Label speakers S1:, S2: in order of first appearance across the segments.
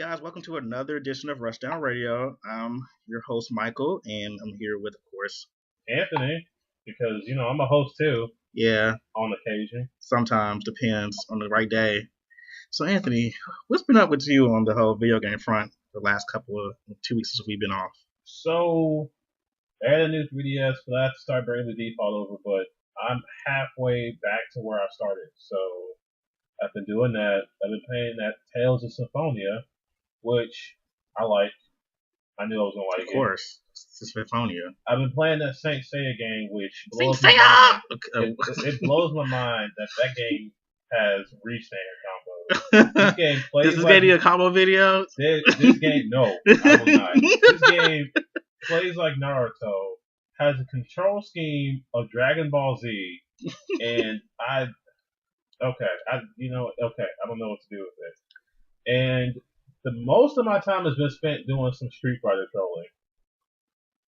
S1: guys, welcome to another edition of Rushdown Radio. I'm your host Michael, and I'm here with, of course,
S2: Anthony, because I'm a host too.
S1: Yeah,
S2: on occasion.
S1: Sometimes depends on the right day. So, Anthony, what's been up with you on the whole video game front the last couple of 2 weeks since we've been off?
S2: So, I had a new 3DS, but I have to start bringing the default over. But I'm halfway back to where I started, so I've been doing that. I've been playing that Tales of Symphonia, which I like. I knew I was gonna like it.
S1: Of course, it's Symphonia.
S2: I've been playing that Saint Seiya game, which blows
S1: Saint
S2: my
S1: Seiya!
S2: mind. It blows my mind that game has Restand combos. This game plays
S1: Is this game a combo video?
S2: This game, no, I will not. This game plays like Naruto, has a control scheme of Dragon Ball Z, and I don't know what to do with it. And the most of my time has been spent doing some Street Fighter trolling,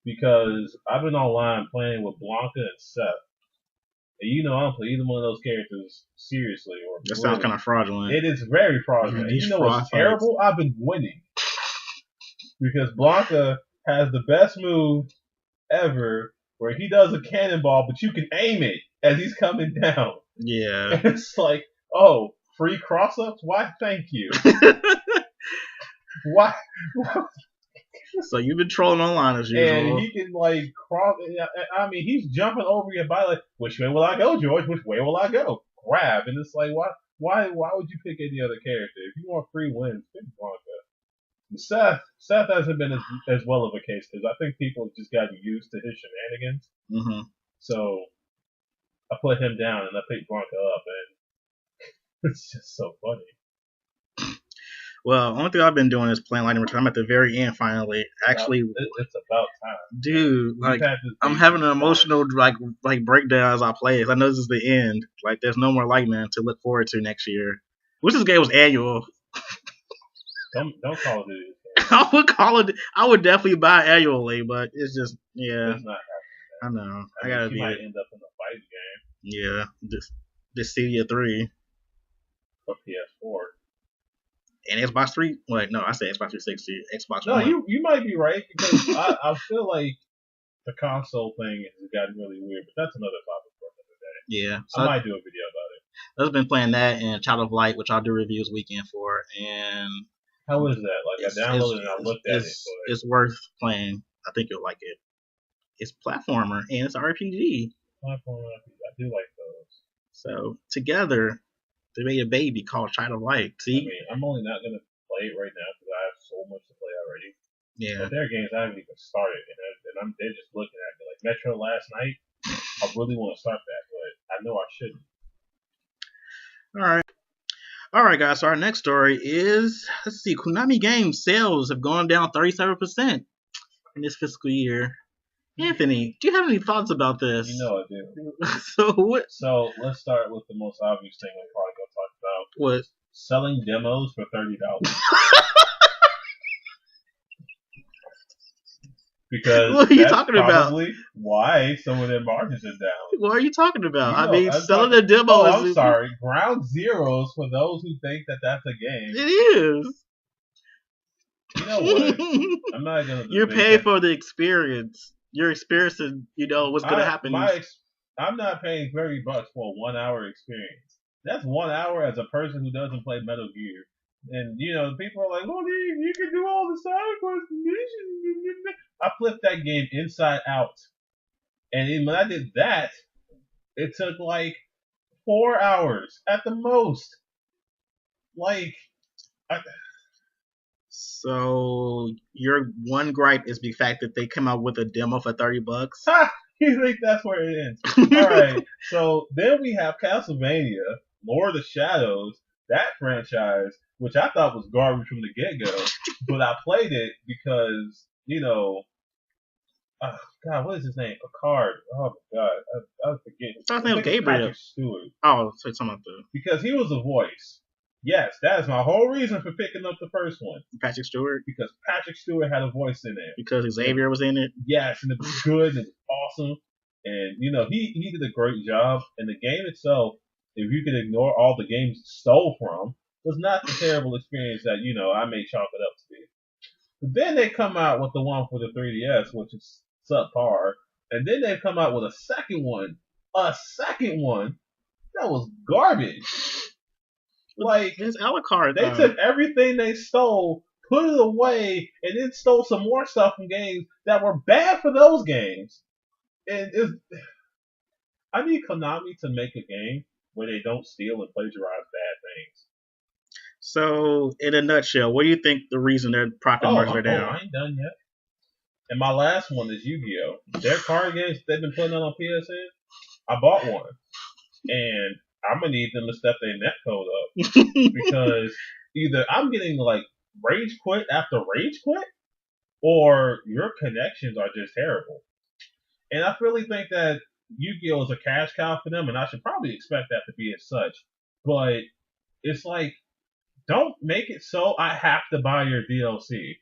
S2: because I've been online playing with Blanca and Seth. And I don't play either one of those characters seriously.
S1: That sounds kind of fraudulent.
S2: It is very fraudulent. What's terrible? I've been winning. Because Blanca has the best move ever, where he does a cannonball, but you can aim it as he's coming down.
S1: Yeah.
S2: And it's like, oh, free cross-ups? Why, thank you. Why?
S1: So you've been trolling online as usual.
S2: And he can, cross. I mean, he's jumping over your body like, which way will I go, George? Which way will I go? Grab. And it's like, why would you pick any other character? If you want free wins, pick Blanca. Seth hasn't been as well of a case, because I think people have just gotten used to his shenanigans.
S1: Mm-hmm.
S2: So I put him down and I picked Blanca up, and it's just so funny.
S1: Well, the only thing I've been doing is playing Lightning Return. I'm at the very end finally. Actually,
S2: it's about time,
S1: dude. I'm having an emotional breakdown as I play it. I know this is the end. There's no more Lightning to look forward to next year. Wish this game was annual.
S2: Don't call it Duty.
S1: I would call it. I would definitely buy it annually, but it's just
S2: It's not happening.
S1: I know. I gotta be.
S2: Might end up in a fight game.
S1: Yeah, this Cydia 3
S2: or PS4.
S1: And Xbox 3? Wait, no, I said Xbox 360. Xbox
S2: No,
S1: One.
S2: you might be right, because I feel like the console thing has gotten really weird, but that's another topic for another day.
S1: Yeah.
S2: So I might do a video about it.
S1: I've been playing that and Child of Light, which I'll do reviews weekend for. And
S2: how is that? I downloaded it and I looked at it.
S1: It's worth playing. I think you'll like it. It's platformer and it's RPG.
S2: Platformer, I do like those.
S1: So together, they made a baby called Child of Light. See?
S2: I mean, I'm only not going to play it right now because I have so much to play already.
S1: Yeah.
S2: But there are games I haven't even started, and they're just looking at me. Like Metro last night, I really want to start that, but I know I shouldn't.
S1: All right, guys. So our next story is, let's see, Konami game sales have gone down 37% in this fiscal year. Anthony, do you have any thoughts about this?
S2: You know I do.
S1: So what?
S2: So let's start with the most obvious thing we're probably going to talk about.
S1: What?
S2: Selling demos for $30. Because
S1: what are you
S2: that's
S1: talking about?
S2: Why some of their margins are down.
S1: What are you talking about?
S2: Selling
S1: a demo
S2: I'm sorry. Ground zeros for those who think that that's a game.
S1: It is.
S2: You know what? I'm not going to.
S1: You're paying for the experience. You're experiencing, what's going to happen.
S2: I'm not paying $30 for a 1 hour experience. That's 1 hour as a person who doesn't play Metal Gear. And, people are like, oh, you can do all the side quests. I flipped that game inside out. And then when I did that, it took 4 hours at the most.
S1: So your one gripe is the fact that they come out with a demo for $30.
S2: Ha! You think that's where it ends? All right. So then we have Castlevania, Lord of the Shadows, that franchise, which I thought was garbage from the get-go, but I played it because, oh God, what is his name? Picard. Oh my God, I was forgetting.
S1: His name was Gabriel.
S2: Patrick Stewart.
S1: Oh, so something like that.
S2: Because he was a voice. Yes, that is my whole reason for picking up the first one.
S1: Patrick Stewart?
S2: Because Patrick Stewart had a voice in it.
S1: Because Xavier was in it?
S2: Yes, and it was good and it was awesome. And, he did a great job. And the game itself, if you could ignore all the games it stole from, was not the terrible experience that I may chalk it up to be. But then they come out with the one for the 3DS, which is subpar, and then they come out with a second one that was garbage. Like,
S1: it's Alucard.
S2: They took everything they stole, put it away, and then stole some more stuff from games that were bad for those games. And I need Konami to make a game where they don't steal and plagiarize bad things.
S1: So, in a nutshell, what do you think the reason their profit margins are down?
S2: I ain't done yet. And my last one is Yu-Gi-Oh! Their card games they've been putting on PSN, I bought one. And I'm going to need them to step their netcode up. Because either I'm getting, like, rage quit after rage quit, or your connections are just terrible. And I really think that Yu-Gi-Oh! Is a cash cow for them, and I should probably expect that to be as such. But it's like, don't make it so I have to buy your DLC.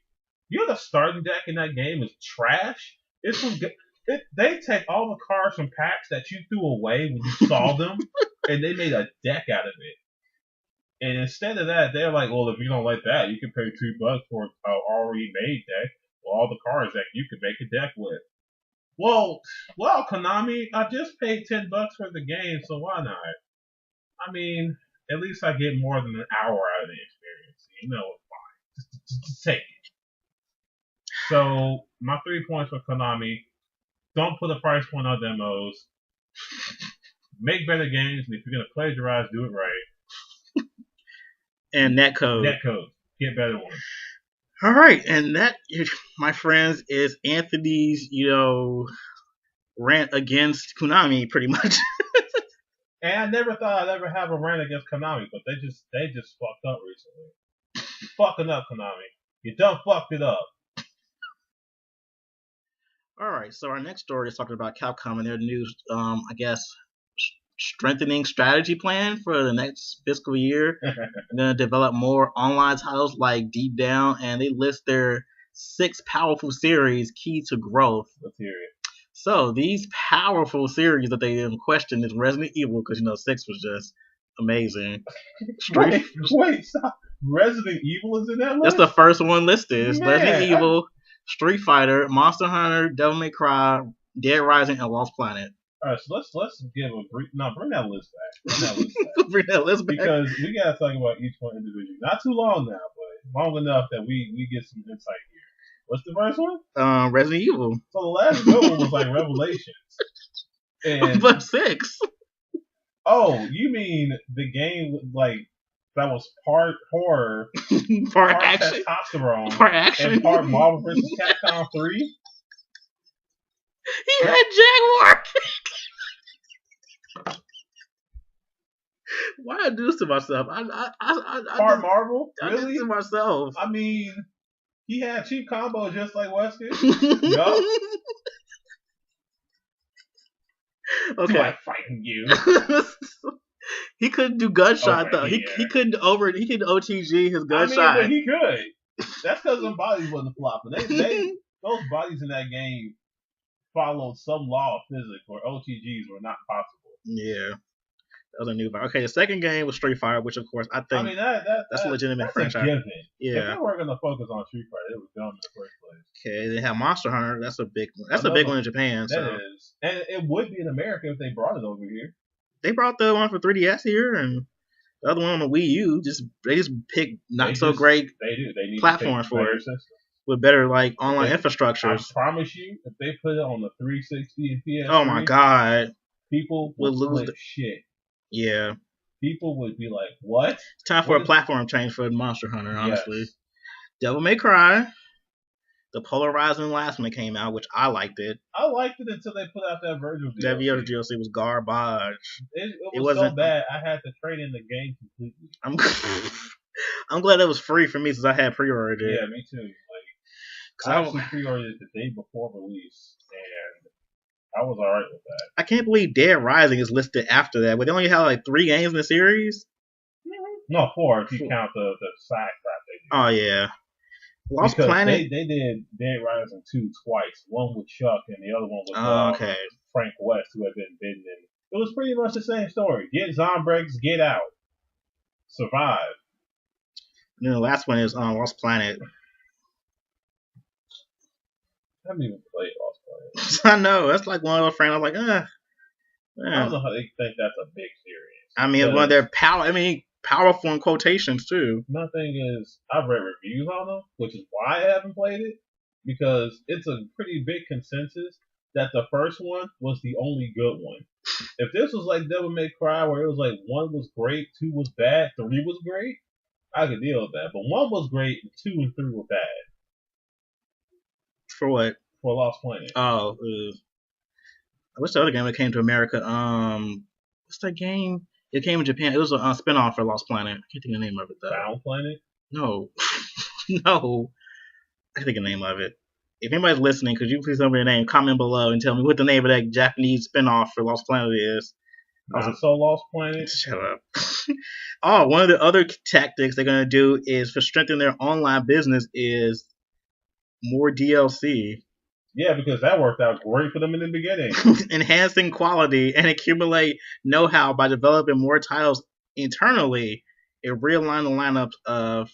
S2: The starting deck in that game is trash. They take all the cards from packs that you threw away when you saw them, and they made a deck out of it. And instead of that, they're like, well, if you don't like that, you can pay $2 for an already made deck with all the cards that you can make a deck with. Well, Konami, I just paid $10 for the game, so why not? I mean, at least I get more than an hour out of the experience. It's fine. Just take it. So, my 3 points for Konami: don't put a price point on demos. Make better games, and if you're gonna plagiarize, do it right.
S1: And netcode.
S2: Get better ones.
S1: All right, and that, my friends, is Anthony's, rant against Konami, pretty much.
S2: And I never thought I'd ever have a rant against Konami, but they just fucked up recently. Fucking up, Konami. You done fucked it up.
S1: All right, so our next story is talking about Capcom and their new, strengthening strategy plan for the next fiscal year. They're going to develop more online titles like Deep Down, and they list their 6 powerful series key to growth.
S2: Let's hear it.
S1: So these powerful series that they in question is Resident Evil, because 6 was just amazing.
S2: Wait, stop. Resident Evil is in that list?
S1: That's the first one listed. It's Resident Evil, Street Fighter, Monster Hunter, Devil May Cry, Dead Rising, and Lost Planet.
S2: All right, so let's give a brief. No, bring that list back.
S1: Bring that list back.
S2: Because we gotta talk about each one individually. Not too long now, but long enough that we get some insight here. What's the first one?
S1: Resident Evil.
S2: So the last good one was like Revelations. And
S1: but 6.
S2: Oh, you mean the game like that was part horror,
S1: part
S2: action, testosterone,
S1: part action,
S2: and part Marvel vs. Capcom 3?
S1: He had Jaguar. Why I do this to myself?
S2: Part Marvel?
S1: I
S2: Really?
S1: did this to myself.
S2: I mean, he had cheap combos just like Wesker. Yup.
S1: Okay.
S2: I'm fighting you.
S1: He couldn't do gunshot though. Yeah. He couldn't OTG his gunshot.
S2: But he could. That's because them bodies wasn't flopping. Those bodies in that game followed some law of physics where OTGs were not possible.
S1: Yeah. That was a new vibe. Okay, the second game was Street Fighter, which of course I think that's a legitimate franchise.
S2: A given.
S1: Yeah.
S2: If they were gonna focus on Street Fighter, it was dumb in the first place.
S1: Okay, they have Monster Hunter. That's a big one. That's a big one in Japan.
S2: That is. And it would be in America if they brought it over here.
S1: They brought the one for 3DS here, and the other one on the Wii U. They just picked great platforms for it with better like online infrastructures.
S2: I promise you, if they put it on the 360 and PS3,
S1: oh my god,
S2: people would lose shit.
S1: Yeah.
S2: People would be like, what?
S1: It's time for a platform change for Monster Hunter, honestly. Yes. Devil May Cry. The Polarizing last one that came out, which I liked it.
S2: I liked it until they put out that version of DLC.
S1: That other DLC was garbage.
S2: It wasn't so bad, I had to trade in the game completely.
S1: I'm glad it was free for me since I had pre-ordered it.
S2: Yeah, me too. Like, I actually pre-ordered it the day before release, and I was alright with that.
S1: I can't believe Dead Rising is listed after that, but they only have like 3 games in the series?
S2: No, 4 if you count the side crap they did.
S1: Oh, yeah. Lost Planet.
S2: They did Dead Rising 2 twice. One with Chuck and the other one with Frank West, who had been bitten in. It was pretty much the same story. Get Zombreaks, get out. Survive.
S1: And then the last one is Lost Planet.
S2: I haven't even played Lost Planet.
S1: I know that's like one of those friends. I'm like,
S2: I don't know how they think that's a big series.
S1: I mean, it's one of their powerful in quotations too.
S2: My thing is, I've read reviews on them, which is why I haven't played it, because it's a pretty big consensus that the first one was the only good one. If this was like Devil May Cry, where it was like 1 was great, 2 was bad, 3 was great, I could deal with that. But 1 was great, and 2 and 3 were bad.
S1: For what?
S2: For Lost Planet.
S1: Oh, what's the other game that came to America? What's that game? It came in Japan. It was a spinoff for Lost Planet. I can't think of the name of it though.
S2: Found Planet?
S1: No, no. I can't think of the name of it. If anybody's listening, could you please tell me the name? Comment below and tell me what the name of that Japanese spinoff for Lost Planet is.
S2: Was it so Lost Planet?
S1: Shut up. Oh, one of the other tactics they're gonna do is for strengthening their online business is more DLC.
S2: Yeah, because that worked out great for them in the beginning.
S1: Enhancing quality and accumulate know-how by developing more titles internally and realign the lineups of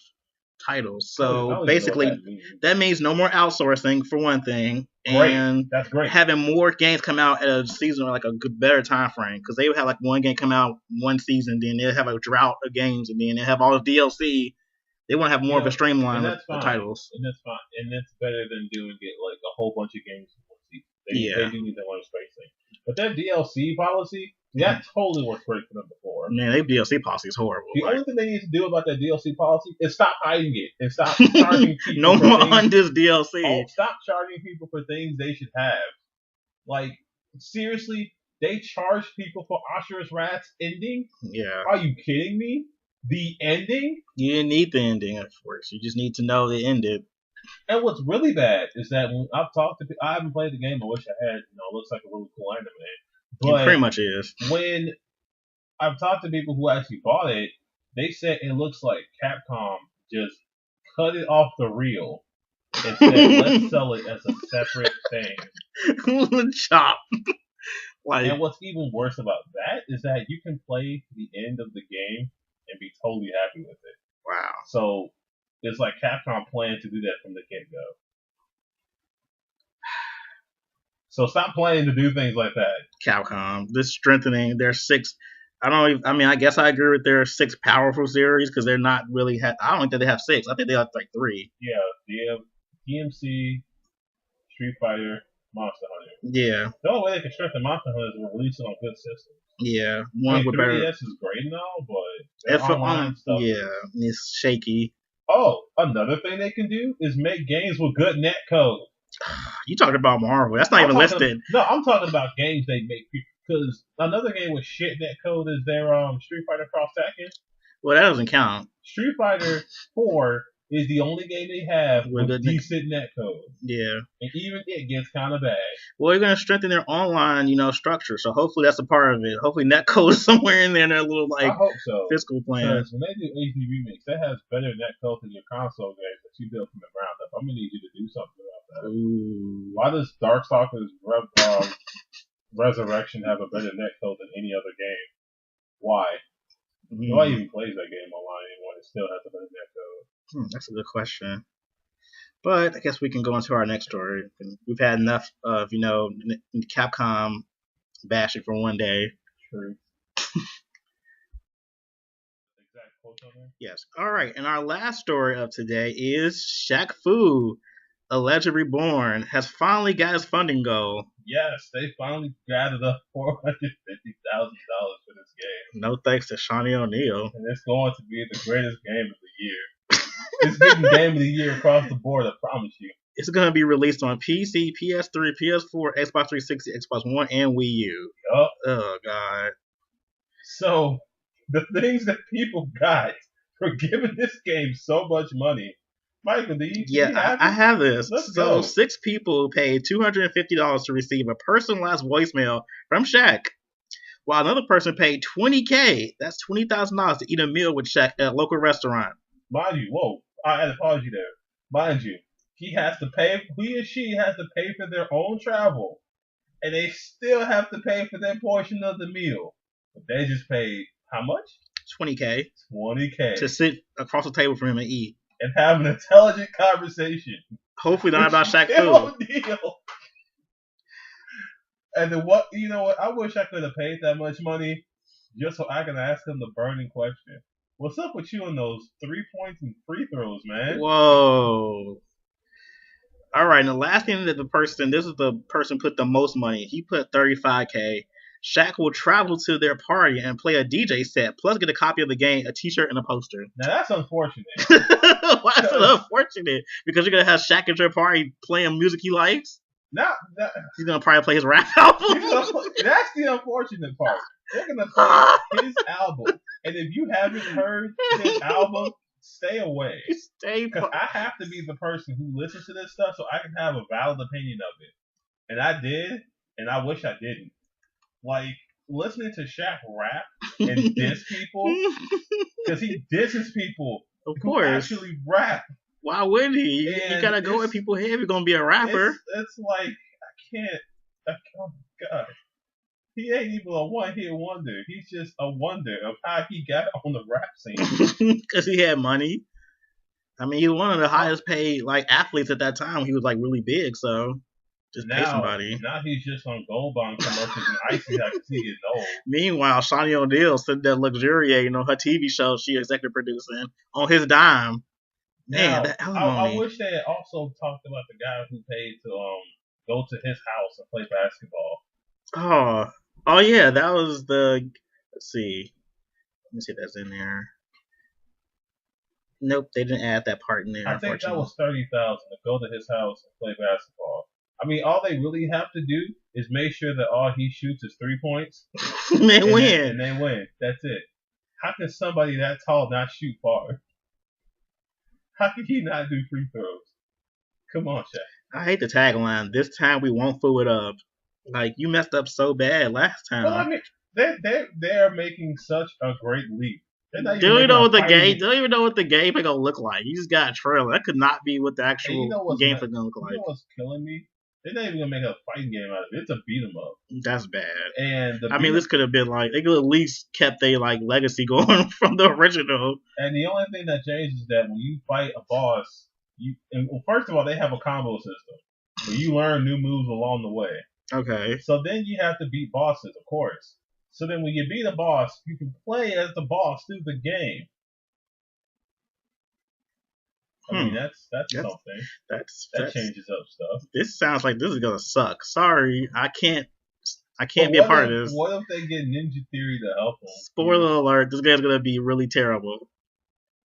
S1: titles. So basically, that means no more outsourcing for one thing, and
S2: that's great.
S1: Having more games come out at a season or like a better time frame, because they would have like one game come out one season, then they'll have a drought of games, and then they have all the DLC. They want to have more of a streamline of the titles.
S2: And that's fine. And that's better than doing it like a whole bunch of games in one season. They do need that one spacing. But that DLC policy, that totally worked great for them before.
S1: Man, their DLC policy is horrible.
S2: The only thing they need to do about that DLC policy is stop hiding it and stop charging people
S1: no more on this DLC.
S2: Oh, stop charging people for things they should have. Like, seriously, they charge people for Asura's Wrath's ending?
S1: Yeah.
S2: Are you kidding me? The ending?
S1: You didn't need the ending at first. You just need to know it ended.
S2: And what's really bad is that when I've talked to people, I haven't played the game. I wish I had. It looks like a really cool anime. But
S1: it pretty much is.
S2: When I've talked to people who actually bought it, they said it looks like Capcom just cut it off the reel and said, let's sell it as a separate thing.
S1: Chop.
S2: And what's even worse about that is that you can play the end of the game and be totally happy with it.
S1: Wow.
S2: So it's like Capcom planned to do that from the get-go. So stop planning to do things like that.
S1: Capcom, this strengthening their 6. I guess I agree with their 6 powerful series because they're not really. I don't think that they have 6. I think they have like 3.
S2: Yeah, they have DMC, Street Fighter, Monster Hunter.
S1: Yeah.
S2: The only way they can strengthen Monster Hunter is to release it on good systems.
S1: Yeah, one with
S2: 3DS
S1: better.
S2: is great and all, but online stuff.
S1: Yeah, it's shaky.
S2: Oh, another thing they can do is make games with good netcode.
S1: You talking about Marvel? That's not even listed.
S2: No, I'm talking about games they make. Because another game with shit netcode is their Street Fighter Cross Tekken.
S1: Well, that doesn't count.
S2: Street Fighter 4 is the only game they have with decent netcode.
S1: Yeah.
S2: And even it gets kind of bad.
S1: Well, you're going to strengthen their online, structure. So hopefully that's a part of it. Hopefully netcode is somewhere in there in their little,
S2: I hope so.
S1: fiscal plan.
S2: Because when they do HD Remix, that has better netcode than your console games that you build from the ground up. I'm going to need you to do something about that.
S1: Ooh.
S2: Why does Darkstalkers Resurrection have a better netcode than any other game? Why? Nobody even plays that game online anymore. It still has a better netcode.
S1: That's a good question. But I guess we can go into our next story. We've had enough of, Capcom bashing for one day.
S2: True.
S1: Yes. All right. And our last story of today is Shaq-Fu, A Legend Reborn, has finally got his funding goal.
S2: Yes, they finally gathered up $450,000 for this game.
S1: No thanks to Shawnee O'Neal.
S2: And it's going to be the greatest game of the year. It's getting game of the year across the board, I promise you.
S1: It's going to be released on PC, PS3, PS4, Xbox 360, Xbox One, and Wii U.
S2: Yup.
S1: Oh, God.
S2: So, the things that people got for giving this game so much money. Michael, do you have
S1: I have this.
S2: Let's go.
S1: 6 people paid $250 to receive a personalized voicemail from Shaq, while another person paid $20,000. That's $20,000 to eat a meal with Shaq at a local restaurant.
S2: Mind you, whoa, I had to pause you there. Mind you, he or she has to pay for their own travel, and they still have to pay for their portion of the meal. But they just paid how much?
S1: $20K.
S2: $20K.
S1: To sit across the table from him and eat.
S2: And have an intelligent conversation.
S1: Hopefully not about Shaq-Fu.
S2: And then what? You know what? I wish I could have paid that much money just so I can ask him the burning question. What's up with you in those 3 points and free throws, man?
S1: Whoa. All right, and the last thing that this is the person put the most money. He put $35K. Shaq will travel to their party and play a DJ set, plus get a copy of the game, a T-shirt, and a poster.
S2: Now that's unfortunate.
S1: Why is it unfortunate? Because you're gonna have Shaq at your party playing music he likes. He's gonna probably play his rap album.
S2: That's the unfortunate part. They're gonna play his album, and if you haven't heard his album, stay away. Because I have to be the person who listens to this stuff, so I can have a valid opinion of it. And I did, and I wish I didn't. Like, listening to Shaq rap and diss people, because he disses people who actually rap.
S1: Why wouldn't he? You gotta go with people here if you're gonna be a rapper.
S2: It's like, I can't, oh God. He ain't even a one-hit wonder. He's just a wonder of how he got on the rap scene.
S1: Because he had money. I mean, he was one of the highest paid, like, athletes at that time. He was, like, really big, so... Just pay somebody.
S2: Now he's just on Gold Bond commercials and icy because he getting old.
S1: Meanwhile, Shawnee O'Neal sitting there luxuriating on her TV show she executive producing on his dime. Man, that
S2: I wish they had also talked about the guy who paid to go to his house and play basketball. Oh
S1: yeah, that was the. Let's see. Let me see if that's in there. Nope, they didn't add that part in there.
S2: I think that was $30,000 to go to his house and play basketball. I mean, all they really have to do is make sure that all he shoots is 3 points.
S1: And they win.
S2: That's it. How can somebody that tall not shoot far? How can he not do free throws? Come on, Shaq.
S1: I hate the tagline. This time we won't fool it up. Like, you messed up so bad last time.
S2: Well, I mean, they're making such a great leap.
S1: Don't even know what the game is gonna look like. You just got a trailer. That could not be what the actual game is gonna look like.
S2: You know what's killing me? They're not even gonna make a fighting game out of it. It's a beat 'em up.
S1: That's bad.
S2: And
S1: this could have been like they could at least kept their like legacy going from the original.
S2: And the only thing that changes is that when you fight a boss, first of all they have a combo system where you learn new moves along the way.
S1: Okay.
S2: So then you have to beat bosses, of course. So then when you beat a boss, you can play as the boss through the game. I mean, that's something. That changes up stuff.
S1: This sounds like this is gonna suck. Sorry, I can't be a part of this.
S2: What if they get Ninja Theory to help them?
S1: Spoiler alert, this game's gonna be really terrible.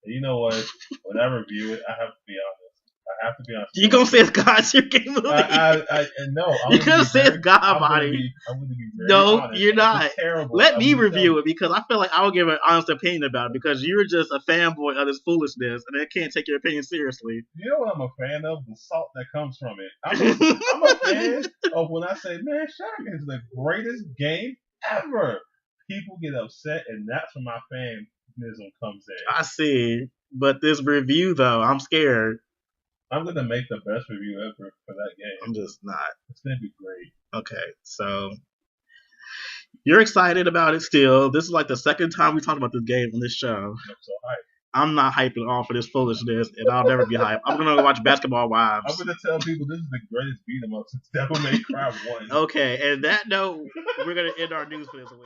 S2: You know what? When I review it, I have to be honest.
S1: You gonna say it's God's your game movie?
S2: No.
S1: You're gonna say it's God body.
S2: I'm gonna be very
S1: No,
S2: honest.
S1: you're not.
S2: It's terrible.
S1: Let me review it because I feel like I will give an honest opinion about it because you're just a fanboy of this foolishness and they can't take your opinion seriously.
S2: You know what I'm a fan of? The salt that comes from it. I'm a fan of when I say, man, Shaq is the greatest game ever. People get upset and that's when my fanism comes in.
S1: I see. But this review though, I'm scared.
S2: I'm going to make the best review ever for that game.
S1: I'm just not.
S2: It's going to be great.
S1: Okay, so you're excited about it still. This is like the second time we talked about this game on this show.
S2: I'm so hyped.
S1: I'm not hyped at all for this foolishness, and I'll never be hyped. I'm going to watch Basketball Wives.
S2: I'm going to tell people this is the greatest beat-em-up since Devil May Cry 1.
S1: Okay, and that note, we're going to end our news for this week.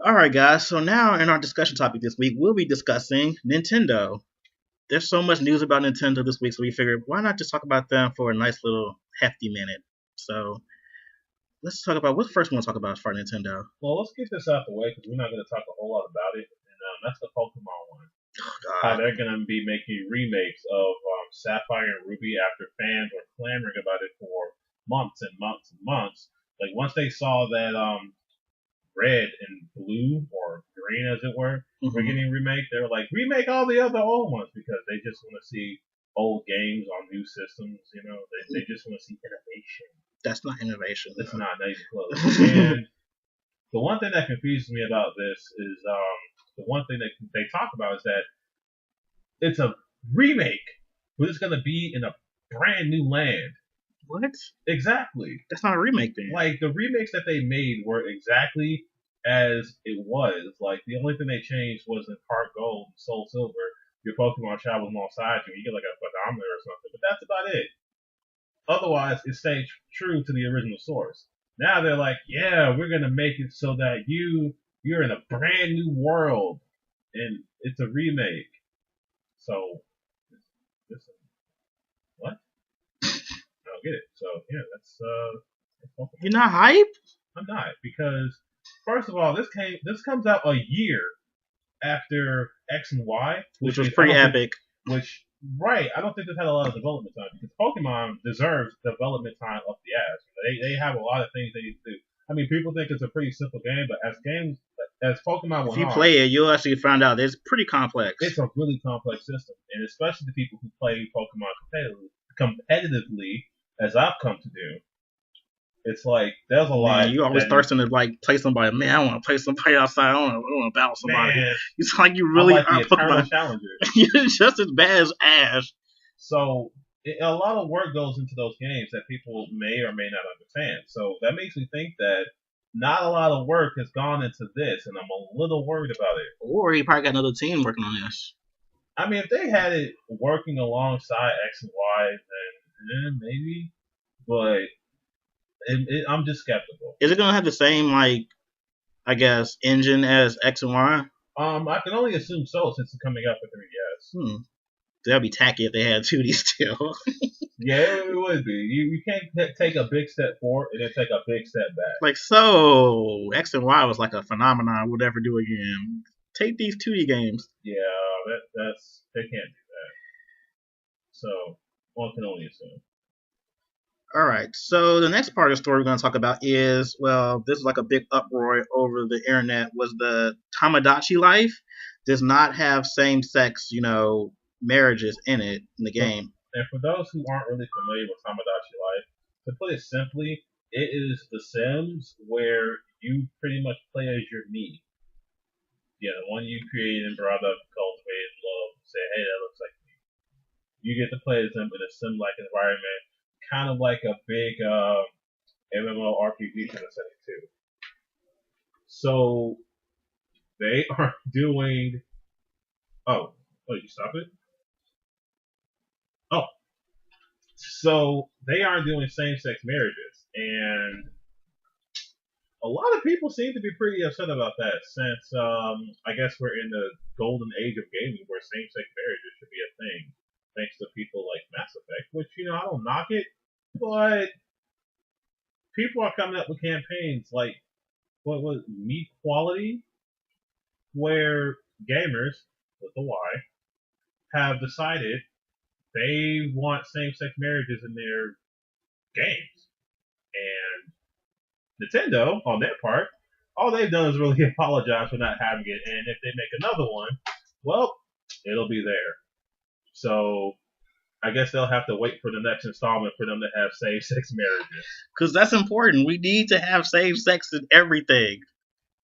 S1: All right, guys, so now in our discussion topic this week, we'll be discussing Nintendo. There's so much news about Nintendo this week, so we figured, why not just talk about them for a nice little hefty minute? So, let's talk about, what first we want to talk about for Nintendo?
S2: Well, let's get this out the way, because we're not going to talk a whole lot about it, and that's the Pokemon one.
S1: Oh, God.
S2: How they're going to be making remakes of Sapphire and Ruby after fans were clamoring about it for months and months and months. Like, once they saw that Red and Blue, or Green as it were, were getting remade, they were like, remake all the other old ones, because they just want to see old games on new systems, you know, they just want to see innovation.
S1: That's not innovation.
S2: It's not even close. And the one thing that confuses me about this is, the one thing that they talk about is that it's a remake, but it's going to be in a brand new land.
S1: What?
S2: Exactly.
S1: That's not a remake then.
S2: Like, the remakes that they made were exactly as it was. Like, the only thing they changed was in Heart Gold and Soul Silver, your Pokemon travels alongside you. You get like a pedometer or something, but that's about it. Otherwise, it stays true to the original source. Now they're like, yeah, we're gonna make it so that you're in a brand new world, and it's a remake. So, what? I don't get it. So yeah, that's Pokemon.
S1: You're not hype?
S2: I'm not, because first of all, this comes out a year after X and Y,
S1: which was pretty epic.
S2: Right, I don't think this had a lot of development time, because Pokemon deserves development time up the ass. They have a lot of things they need to do. I mean, people think it's a pretty simple game, but as Pokemon went on,
S1: if you play it, you'll actually find out it's pretty complex.
S2: It's a really complex system, and especially the people who play Pokemon competitively, as I've come to do. It's like there's a lot.
S1: You always thirsting to like play somebody. Man, I want to play somebody outside. I want to battle somebody. Man, it's like you really
S2: are the eternal challenger.
S1: You're just as bad as Ash.
S2: So a lot of work goes into those games that people may or may not understand. So that makes me think that not a lot of work has gone into this, and I'm a little worried about it.
S1: Or you probably got another team working on this.
S2: I mean, if they had it working alongside X and Y, then maybe. But I'm just skeptical.
S1: Is it gonna have the same, like, I guess, engine as X and Y?
S2: I can only assume so, since it's coming out for 3DS.
S1: That'd be tacky if they had 2D still.
S2: Yeah, it would be. You can't take a big step forward and then take a big step back.
S1: Like, so X and Y was like a phenomenon. We'll never do again. Take these 2D games.
S2: Yeah, that's they can't do that. So one can only assume.
S1: All right, so the next part of the story we're going to talk about is, well, this is like a big uproar over the internet, was the Tamagotchi life does not have same-sex, marriages in it in the game.
S2: And for those who aren't really familiar with Tamagotchi life, to put it simply, it is The Sims where you pretty much play as your me. Yeah, the one you created and brought up, cultivated, loved, say, hey, that looks like me. You get to play as them in a sim-like environment, kind of like a big MMORPG kind of setting too. So they are doing. Oh, you stop it. Oh, so they are doing same-sex marriages, and a lot of people seem to be pretty upset about that. Since I guess we're in the golden age of gaming where same-sex marriages should be a thing, thanks to people like Mass Effect, which I don't knock it. But people are coming up with campaigns like what was Meat Quality, where gamers with a Y have decided they want same-sex marriages in their games, and Nintendo, on their part, all they've done is really apologize for not having it, and if they make another one, well, it'll be there. So I guess they'll have to wait for the next installment for them to have same-sex marriages.
S1: Because that's important. We need to have same-sex in everything.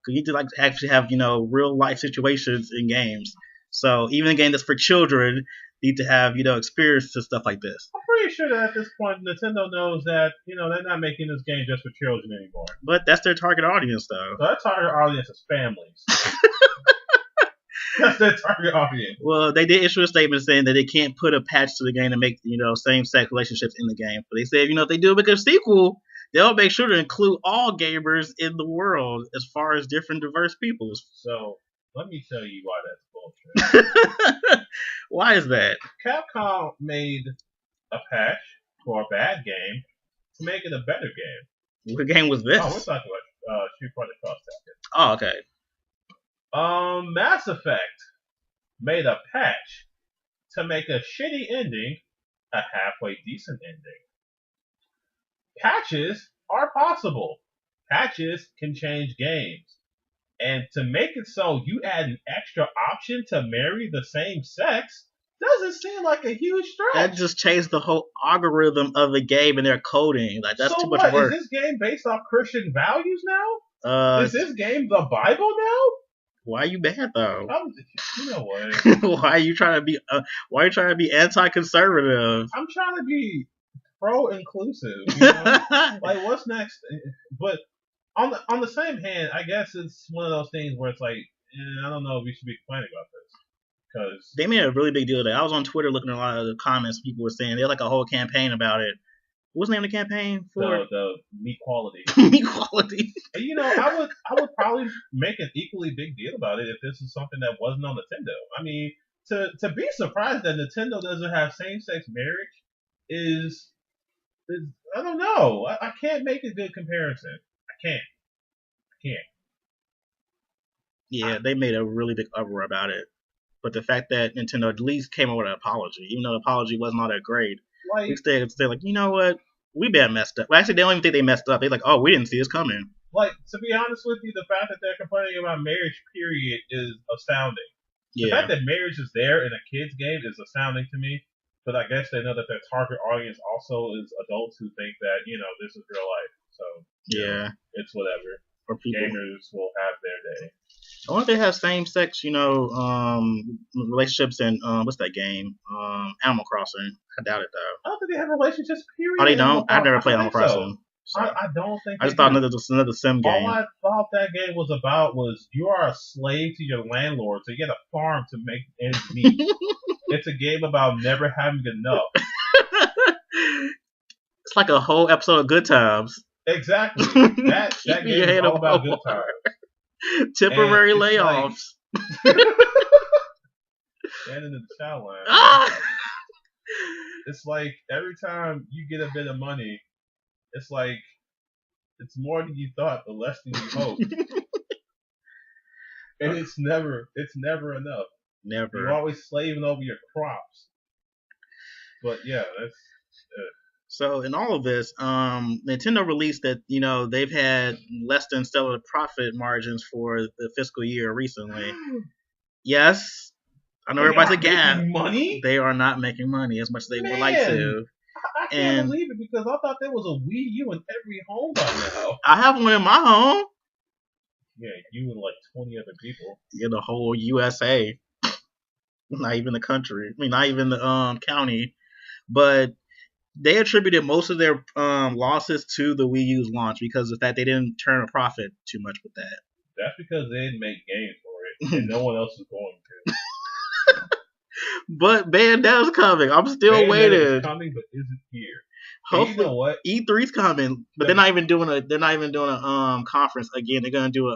S1: We need to actually have, real-life situations in games. So even a game that's for children need to have, experience and stuff like this.
S2: I'm pretty sure that at this point, Nintendo knows that, they're not making this game just for children anymore.
S1: But that's their target audience, though.
S2: So that target audience is families. That's their target audience.
S1: Well, they did issue a statement saying that they can't put a patch to the game to make, same-sex relationships in the game. But they said, if they do make a sequel, they'll make sure to include all gamers in the world as far as different diverse peoples.
S2: So, let me tell you why that's bullshit.
S1: Why is that?
S2: Capcom made a patch for a bad game to make it a better game.
S1: What game was this?
S2: Oh, we're talking about Street Fighter Cross Tekken.
S1: Oh, okay.
S2: Mass Effect made a patch to make a shitty ending a halfway decent ending. Patches are possible. Patches can change games. And to make it so you add an extra option to marry the same sex doesn't seem like a huge stretch.
S1: That just changed the whole algorithm of the game and their coding. That's
S2: so
S1: too much work.
S2: Is this game based off Christian values now? Is this game the Bible now?
S1: Why are you mad though?
S2: You know what?
S1: Why are you trying to be anti-conservative?
S2: I'm trying to be pro-inclusive. Like, what's next? But on the same hand, I guess it's one of those things where it's like, I don't know if we should be complaining about this because
S1: they made a really big deal of that. I was on Twitter looking at a lot of the comments. People were saying they had like a whole campaign about it. What's the name of the campaign for?
S2: The meat quality.
S1: Meat quality.
S2: And, I would probably make an equally big deal about it if this is something that wasn't on Nintendo. I mean, to be surprised that Nintendo doesn't have same-sex marriage is I don't know. I can't make a good comparison. I can't.
S1: Yeah, they made a really big uproar about it. But the fact that Nintendo at least came up with an apology, even though the apology wasn't all that great, they're like, you know what? We been messed up. Well, actually, they don't even think they messed up. They're like, oh, we didn't see this coming.
S2: Like, to be honest with you, the fact that they're complaining about marriage, period, is astounding. The fact that marriage is there in a kid's game is astounding to me. But I guess they know that their target audience also is adults who think that, this is real life. So, it's whatever. Or people. Gamers will have their day.
S1: I wonder if they have same-sex, relationships in, what's that game? Animal Crossing. I doubt it, though.
S2: I don't think they have relationships, period.
S1: Oh, they don't? I've never played Animal Crossing.
S2: So. I don't think
S1: I just thought another sim game.
S2: All I thought that game was about was you are a slave to your landlord, so you get a farm to make ends meet. It's a game about never having enough.
S1: It's like a whole episode of Good Times.
S2: Exactly. That game is all about good times.
S1: Temporary layoffs.
S2: Standing in the shower line. It's like every time you get a bit of money, it's like it's more than you thought, but less than you hoped. And it's never enough.
S1: Never.
S2: You're always slaving over your crops. But yeah, that's
S1: So in all of this, Nintendo released that they've had less than stellar profit margins for the fiscal year recently. Yes, I know everybody's aghast.
S2: Money?
S1: They are not making money as much as they would like to.
S2: I can't believe it because I thought there was a Wii U in every home by now.
S1: I have one in my home.
S2: Yeah, you and like 20 other people.
S1: In the whole USA. Not even the country. I mean, not even the county. But they attributed most of their losses to the Wii U's launch because of that they didn't turn a profit too much with that.
S2: That's because they didn't make games for it, and no one else is going to.
S1: But Bayonetta's coming. I'm still waiting.
S2: It's coming, but isn't here. Hopefully, you know what?
S1: E3's coming, but they're not even doing a conference again. They're gonna do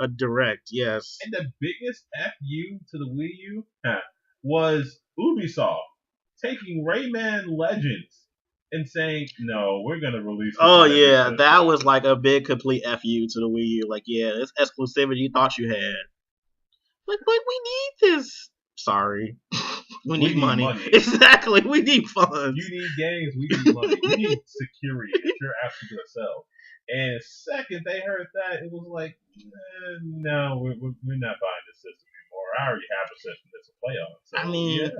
S1: a direct. Yes.
S2: And the biggest FU to the Wii U was Ubisoft taking Rayman Legends and saying, "No, we're gonna release."
S1: Oh yeah, that was like a big complete FU to the Wii U. Like, yeah, it's exclusivity you thought you had. Like, but we need this. Sorry. We need money. Exactly. We need funds.
S2: You need games. We need money. We need security that you're actually going to sell. And the second they heard that, it was like, no, we're not buying this system anymore. I already have a system that's a play on. So,
S1: I mean,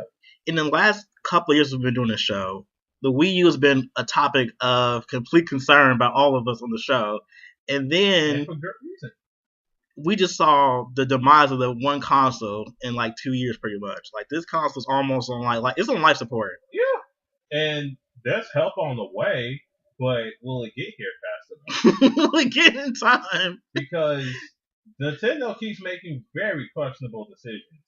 S1: in the last couple of years we've been doing this show, the Wii U has been a topic of complete concern by all of us on the show. And then
S2: for good reason.
S1: We just saw the demise of the one console in like 2 years, pretty much. Like this console's almost on like it's on life support.
S2: Yeah, and there's help on the way, but will it get here fast enough?
S1: Will it get in time?
S2: Because Nintendo keeps making very questionable decisions,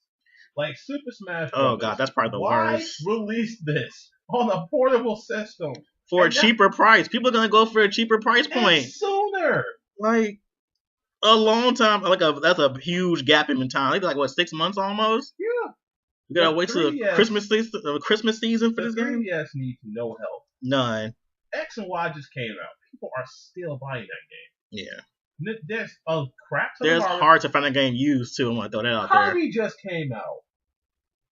S2: like Super Smash Bros.
S1: Oh god, that's probably the worst.
S2: Why release this on a portable system
S1: for a cheaper price? People are gonna go for a cheaper price point
S2: sooner.
S1: Like. A long time, that's a huge gap in time. Maybe like what 6 months almost.
S2: Yeah,
S1: you gotta wait till the Christmas season for this game.
S2: 3DS needs no help.
S1: None.
S2: X and Y just came out. People are still buying that
S1: game. Yeah.
S2: There's a crap.
S1: There's hard to find a game used too. I'm gonna throw that out there.
S2: Kirby just came out,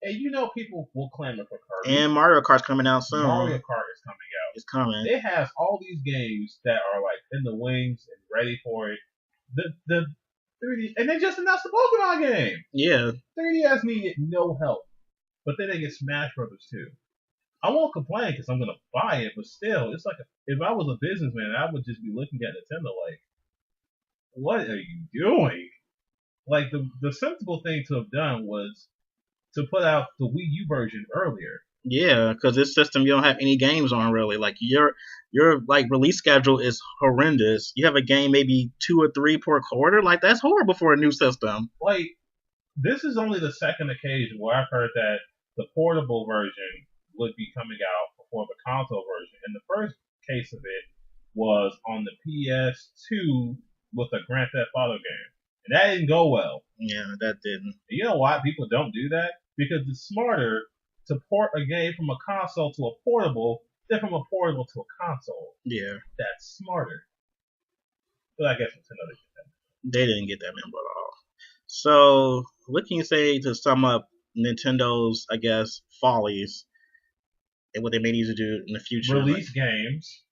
S2: and people will clamor for Kirby.
S1: And Mario Kart's coming out soon.
S2: Mario Kart is coming out.
S1: It's coming.
S2: It has all these games that are like in the wings and ready for it. The 3D, and they just announced the Pokemon game.
S1: Yeah.
S2: 3DS needed no help, but then they get Smash Brothers too. I won't complain because I'm gonna buy it, but still, it's like if I was a businessman, I would just be looking at Nintendo like, "What are you doing?" Like the sensible thing to have done was to put out the Wii U version earlier.
S1: Yeah, because this system you don't have any games on really. Like your like release schedule is horrendous. You have a game maybe 2 or 3 per quarter. Like that's horrible for a new system.
S2: Like, this is only the second occasion where I've heard that the portable version would be coming out before the console version. And the first case of it was on the PS2 with a Grand Theft Auto game. And that didn't go well.
S1: Yeah, that didn't.
S2: And you know why people don't do that? Because it's smarter to port a game from a console to a portable than from a portable to a console.
S1: Yeah.
S2: That's smarter. But I guess it's another thing.
S1: They didn't get that memo at all. So, what can you say to sum up Nintendo's, I guess, follies and what they may need to do in the future?
S2: Release games.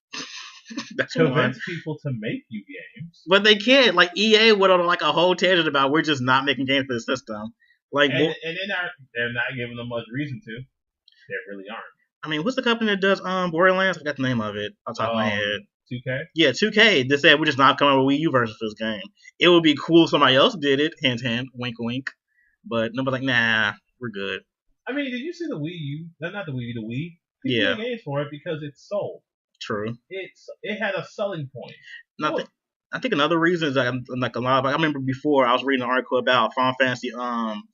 S1: That's
S2: convince people to make you games.
S1: But they can't. Like, EA went on like a whole tangent about we're just not making games for the system. Like,
S2: and they're not giving them much reason to. They really aren't.
S1: I mean, what's the company that does Borderlands? I forgot the name of it off the top of my head.
S2: 2K?
S1: Yeah, 2K. They said we're just not coming up with Wii U version for this game. It would be cool if somebody else did it. Hint, hint, wink, wink. But nobody's like, nah, we're good.
S2: I mean, did you see the Wii U? Not the Wii U, the Wii. People
S1: Yeah.
S2: made games for it because it's sold.
S1: True.
S2: It had a selling point.
S1: I think another reason is like a lot of. I remember before I was reading an article about Final Fantasy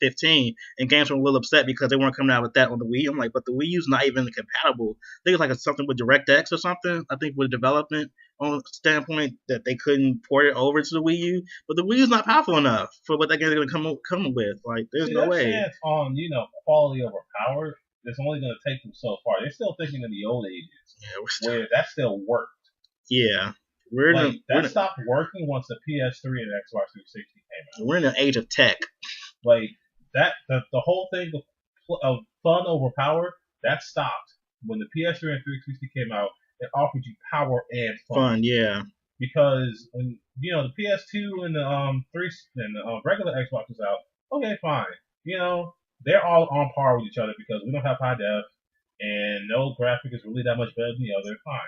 S1: 15, and games were a little upset because they weren't coming out with that on the Wii. I'm like, but the Wii U's not even compatible. I think it's like something with DirectX or something. I think with development on standpoint that they couldn't port it over to the Wii U, but the Wii U's not powerful enough for what that game's going to come with. Like, there's no way.
S2: Chance on quality over power. It's only going to take them so far. They're still thinking in the old ages, where that still worked.
S1: Yeah.
S2: That stopped working once the PS3 and Xbox 360 came out.
S1: We're in an age of tech.
S2: Like that, the whole thing of fun over power, that stopped when the PS3 and 360 came out. It offered you power and fun.
S1: Yeah.
S2: Because when the PS2 and the regular Xbox was out, okay, fine. They're all on par with each other because we don't have high def. And no graphic is really that much better than the other. Fine,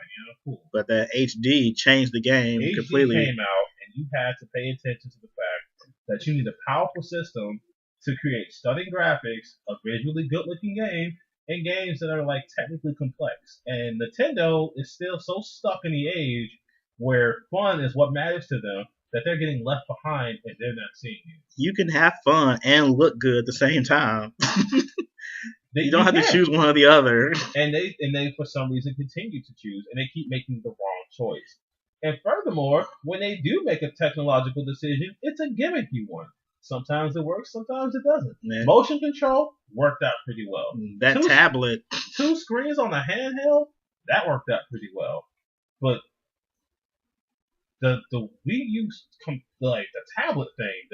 S2: cool.
S1: But that HD changed the game completely.
S2: HD came out, and you had to pay attention to the fact that you need a powerful system to create stunning graphics, a visually good-looking game, and games that are like technically complex. And Nintendo is still so stuck in the age where fun is what matters to them that they're getting left behind and they're not seeing it.
S1: You can have fun and look good at the same time. You don't have to choose one or the other.
S2: And they for some reason continue to choose, and they keep making the wrong choice. And furthermore, when they do make a technological decision, it's a gimmicky one. Sometimes it works, sometimes it doesn't. Man. Motion control worked out pretty well.
S1: That tablet.
S2: 2 screens on a handheld, that worked out pretty well. But the Wii U, like the tablet thing,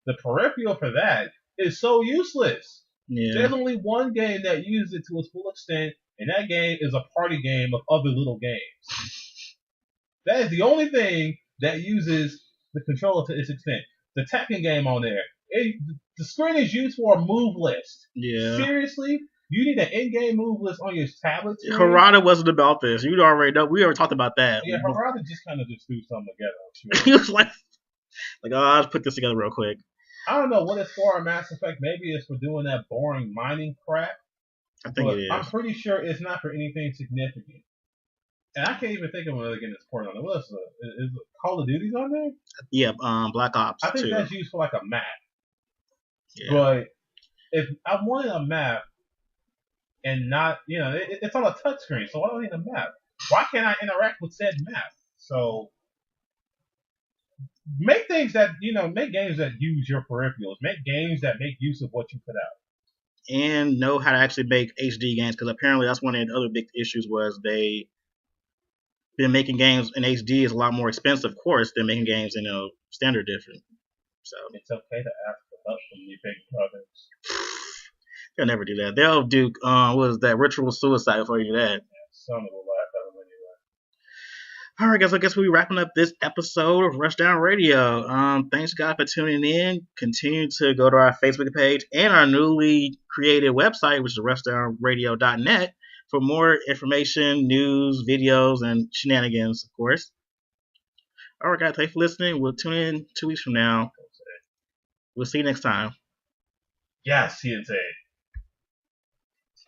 S2: the peripheral for that is so useless.
S1: Yeah.
S2: There's only one game that uses it to its full extent, and that game is a party game of other little games. That is the only thing that uses the controller to its extent. The Tekken game on there, the screen is used for a move list.
S1: Yeah.
S2: Seriously? You need an in-game move list on your tablet?
S1: Harada wasn't about this. You already know. We already talked about that.
S2: Yeah, Harada just kind of just threw something together. I'm sure.
S1: He was like, I'll just put this together real quick.
S2: I don't know what it's for in Mass Effect. Maybe it's for doing that boring mining crap.
S1: I think it is.
S2: I'm pretty sure it's not for anything significant. And I can't even think of another game that's ported on there. What else is Call of Duty's on there?
S1: Yeah, Black Ops.
S2: I think
S1: too.
S2: That's used for like a map.
S1: Yeah.
S2: But if I wanted a map and not, it's on a touchscreen, so I don't need a map. Why can't I interact with said map? So make things that, make games that use your peripherals. Make games that make use of what you put out.
S1: And know how to actually make HD games, because apparently that's one of the other big issues was they been making games in HD is a lot more expensive, of course, than making games in standard different. So
S2: it's okay to ask for help from your big brothers.
S1: They'll never do that. They'll do what is that, ritual suicide before you do that.
S2: Yeah, some of them will laugh at them anyway.
S1: All right, guys. I guess we're wrapping up this episode of Rushdown Radio. Thanks, guys, for tuning in. Continue to go to our Facebook page and our newly created website, which is rushdownradio.net, for more information, news, videos, and shenanigans, of course. All right, guys. Thanks for listening. We'll tune in 2 weeks from now. We'll see you next time.
S2: Yeah, see you today.